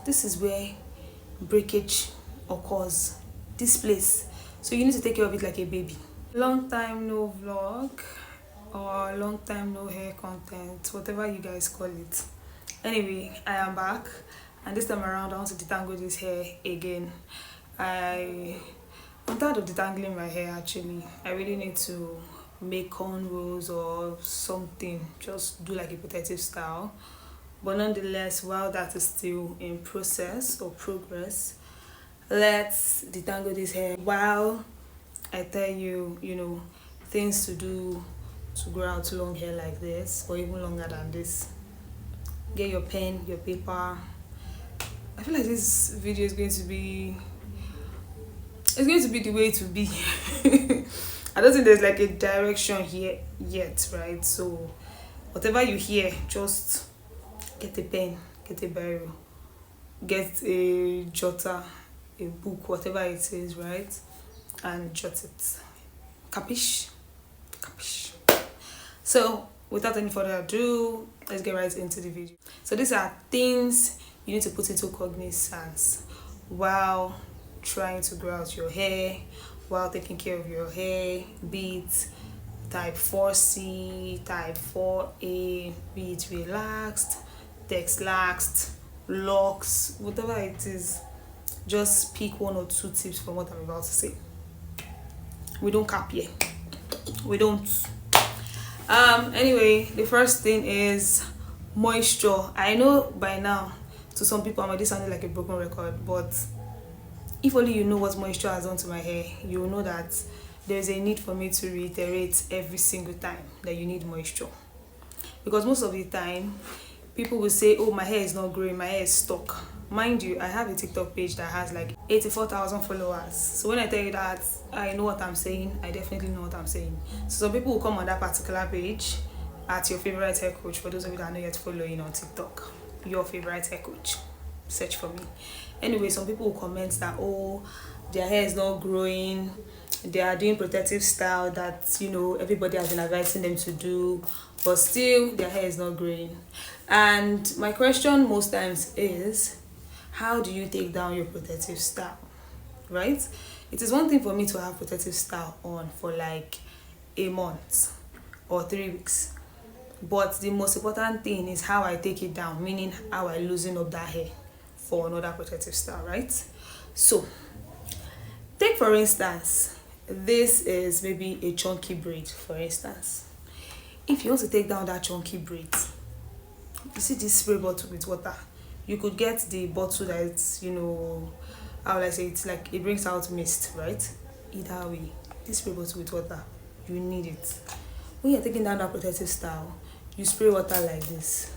this is where breakage occurs, this place. So you need to take care of it like a baby. Long time no vlog, or long time no hair content, whatever you guys call it. Anyway, I am back, and this time around I want to detangle this hair again. I'm tired of detangling my hair. Actually, I really need to make cornrows or something, just do like a protective style. But nonetheless, while that is still in process or progress, let's detangle this hair while I tell you, things to do to grow out long hair like this, or even longer than this. Get your pen, your paper. I feel like this video is going to be the way to be. I don't think there's like a direction here yet, right? So whatever you hear, just get a pen, get a biro, get a jotter, a book, whatever it is, right? And jot it. Capish? Capish. So without any further ado, let's get right into the video. So these are things you need to put into cognizance while trying to grow out your hair, while taking care of your hair, be it type 4C, type 4A, be it relaxed, texlaxed, locks, whatever it is. Just pick 1 or 2 tips from what I'm about to say. We don't cap here. We don't. Anyway, the first thing is moisture. I know by now, to some people I might be sounding like a broken record, but if only you know what moisture has done to my hair, you will know that there's a need for me to reiterate every single time that you need moisture. Because most of the time, people will say, oh, my hair is not growing, my hair is stuck. Mind you, I have a TikTok page that has like 84,000 followers. So when I tell you that I know what I'm saying, I definitely know what I'm saying. So some people will come on that particular page at your favorite hair coach. For those of you that are not yet following on TikTok, your favorite hair coach, search for me. Anyway, some people will comment that, oh, their hair is not growing, they are doing protective style that everybody has been advising them to do, but still their hair is not growing. And my question most times is, how do you take down your protective style, right? It is one thing for me to have protective style on for like a month or 3 weeks, but the most important thing is how I take it down, meaning how I loosen up that hair for another protective style, right? So take for instance, this is maybe a chunky braid. For instance, if you want to take down that chunky braid, you see this spray bottle with water, you could get the bottle that's how will I say, it's like it brings out mist, right? Either way, this spray bottle with water, you need it. When you're taking down that protective style, you spray water like this,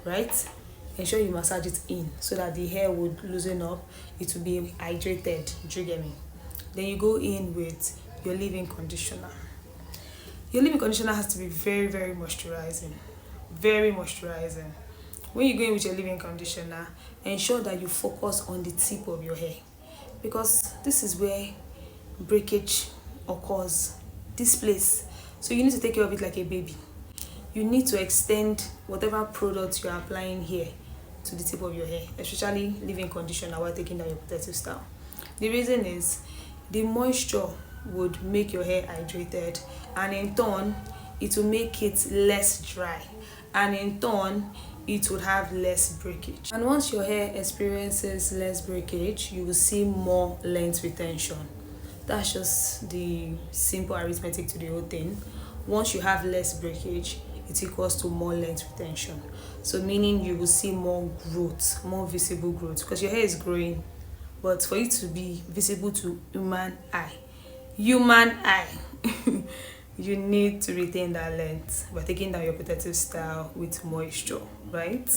right? Ensure you massage it in so that the hair would loosen up, it will be hydrated. Do you get me? Then you go in with your leave-in conditioner. Your leave-in conditioner has to be very, very moisturizing. Very moisturizing. When you go in with your leave-in conditioner, ensure that you focus on the tip of your hair, because this is where breakage occurs, this place. So you need to take care of it like a baby. You need to extend whatever product you are applying here to the tip of your hair, especially leave-in conditioner while taking down your protective style. The reason is the moisture would make your hair hydrated, and in turn it will make it less dry, and in turn it would have less breakage. And once your hair experiences less breakage, you will see more length retention. That's just the simple arithmetic to the whole thing. Once you have less breakage, it equals to more length retention. So meaning you will see more growth, more visible growth, because your hair is growing, but for it to be visible to human eye, you need to retain that length by taking down your protective style with moisture, right?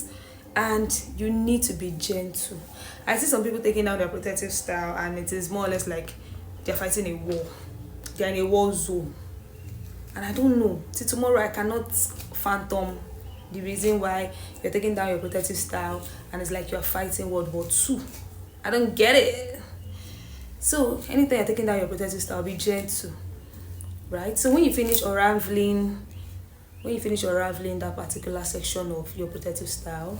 And you need to be gentle. I see some people taking down their protective style and it is more or less like they're fighting a war. They're in a war zone. And I don't know, till tomorrow I cannot fathom the reason why you're taking down your protective style and it's like you're fighting World War II. I don't get it. So anytime you're taking down your protective style, be gentle, right? So when you finish unraveling that particular section of your protective style,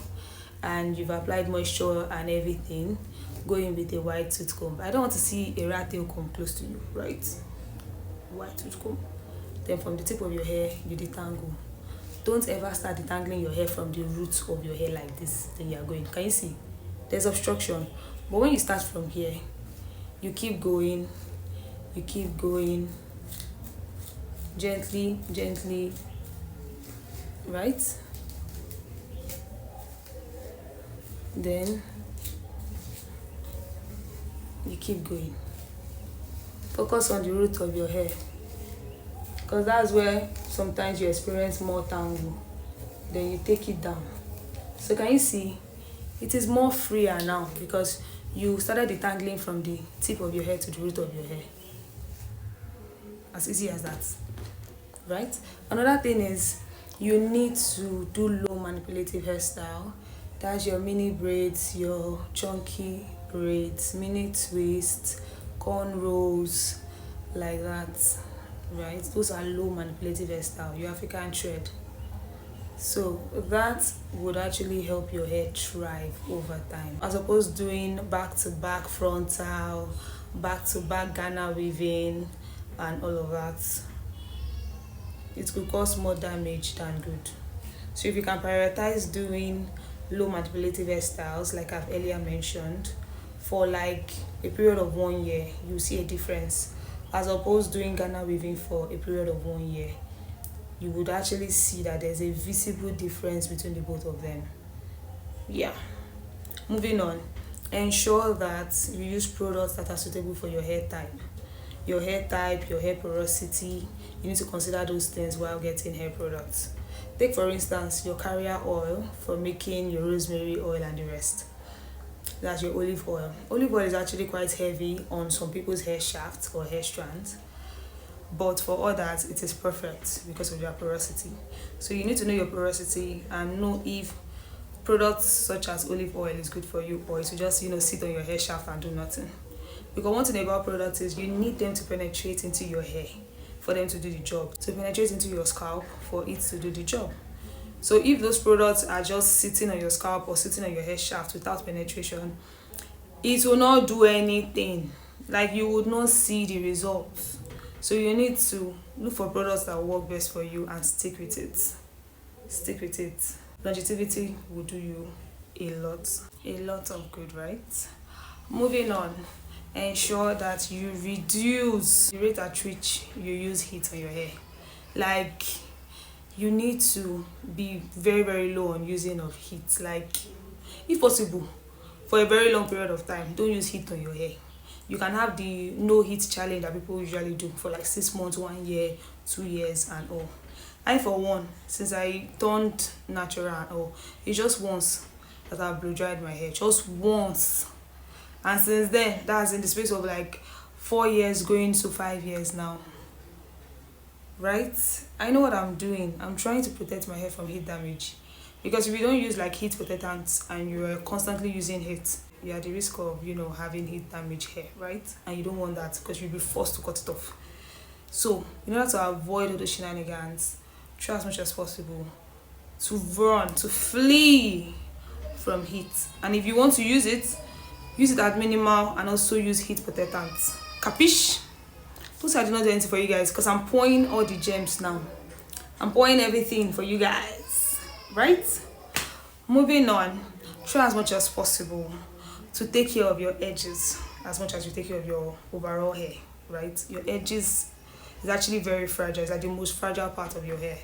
and you've applied moisture and everything, go in with a white tooth comb. I don't want to see a rat tail comb close to you, right? White tooth comb. Then from the tip of your hair, you detangle. Don't ever start detangling your hair from the roots of your hair like this. Then you are going. Can you see? There's obstruction. But when you start from here, you keep going, gently, gently, right? Then you keep going. Focus on the root of your hair, because that's where sometimes you experience more tangle. Then you take it down. So can you see? It is more freer now because you started detangling from the tip of your hair to the root of your hair. As easy as that, right? Another thing is you need to do low manipulative hairstyle. That's your mini braids, your chunky braids, mini twists, cornrows, like that, right? Those are low manipulative hairstyle, your African thread. So that would actually help your hair thrive over time, as opposed to doing back to back frontal, back to back Ghana weaving and all of that. It could cause more damage than good. So if you can prioritize doing low manipulative hairstyles, like I've earlier mentioned, for like a period of 1 year, you see a difference, as opposed to doing Ghana weaving for a period of 1 year. You would actually see that there's a visible difference between the both of them. Yeah. Moving on, ensure that you use products that are suitable for your hair type. Your hair type, your hair porosity, you need to consider those things while getting hair products. Take for instance your carrier oil for making your rosemary oil and the rest. That's your olive oil. Olive oil is actually quite heavy on some people's hair shafts or hair strands, but for others it is perfect because of their porosity. So you need to know your porosity and know if products such as olive oil is good for you, or it will just sit on your hair shaft and do nothing. Because one thing about products is you need them to penetrate into your hair for them to do the job, to penetrate into your scalp for it to do the job. So if those products are just sitting on your scalp or sitting on your hair shaft without penetration, it will not do anything. Like, you would not see the results. So you need to look for products that work best for you and stick with it. Stick with it. Longevity will do you a lot of good, right? Moving on, ensure that you reduce the rate at which you use heat on your hair. Like, you need to be very, very low on using of heat. Like, if possible, for a very long period of time, don't use heat on your hair. You can have the no heat challenge that people usually do for like 6 months, 1 year, 2 years and all. I, for one, since I turned natural and all, it's just once that I've blow dried my hair, just once. And since then, that's in the space of like 4 years going to 5 years now, right? I know what I'm doing. I'm trying to protect my hair from heat damage, because if you don't use like heat protectants and you're constantly using heat, you're at the risk of having heat damage hair, right? And you don't want that, because you'll be forced to cut it off. So in order to avoid all those shenanigans, try as much as possible to run, to flee from heat. And if you want to use it at minimal, and also use heat protectants. Capiche? Those I did not do anything for you guys, because I'm pouring all the gems now. I'm pouring everything for you guys, right? Moving on, try as much as possible to take care of your edges as much as you take care of your overall hair, right? Your edges is actually very fragile. It's like the most fragile part of your hair.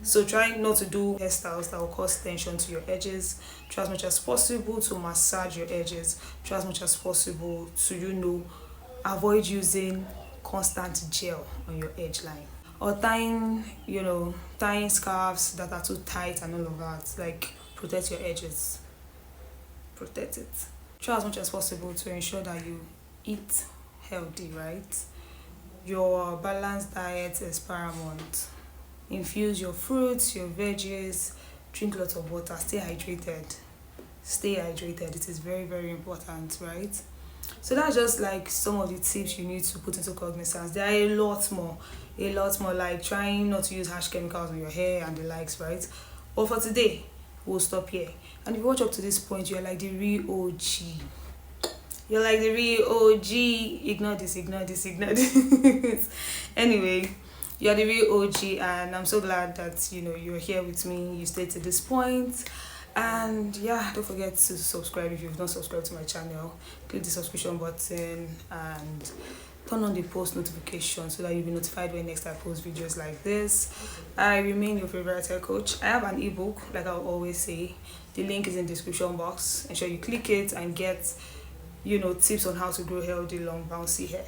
So try not to do hairstyles that will cause tension to your edges. Try as much as possible to massage your edges. Try as much as possible to avoid using constant gel on your edge line, or tying scarves that are too tight and all of that. Like, protect your edges, protect it. Try as much as possible to ensure that you eat healthy, right? Your balanced diet is paramount. Infuse your fruits, your veggies, drink lots of water, stay hydrated. It is very, very important, right? So that's just like some of the tips you need to put into cognizance. There are a lot more, like trying not to use harsh chemicals on your hair and the likes, right? But for today, we'll stop here. And if you watch up to this point, you're like the real OG. You're like the real OG. Ignore this, ignore this, ignore this. Anyway, you're the real OG, and I'm so glad that you're here with me. You stayed to this point. And yeah, don't forget to subscribe if you've not subscribed to my channel. Click the subscription button and turn on the post notification so that you'll be notified when next I post videos like this. I remain your favorite hair coach. I have an ebook, like I always say. The link is in the description box. Ensure you click it and get tips on how to grow healthy, long, bouncy hair.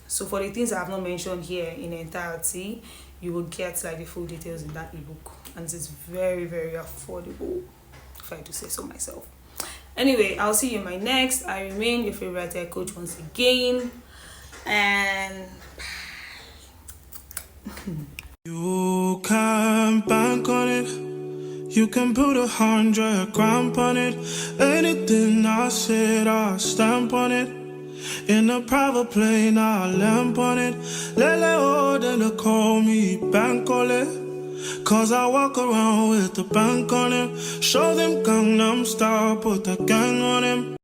So for the things I have not mentioned here in entirety, you will get like the full details in that ebook, and it's very, very affordable, if I do say so myself. Anyway, I'll see you in my next. I remain your favorite hair coach once again, and you can bank on it. You can put 100 grand on it. Anything I said, I'll stamp on it. In a private plane, I'll lamp on it. Lele oh, then they call me Bankole. Cause I walk around with the bank on him. Show them Gangnam Style, put the gang on him.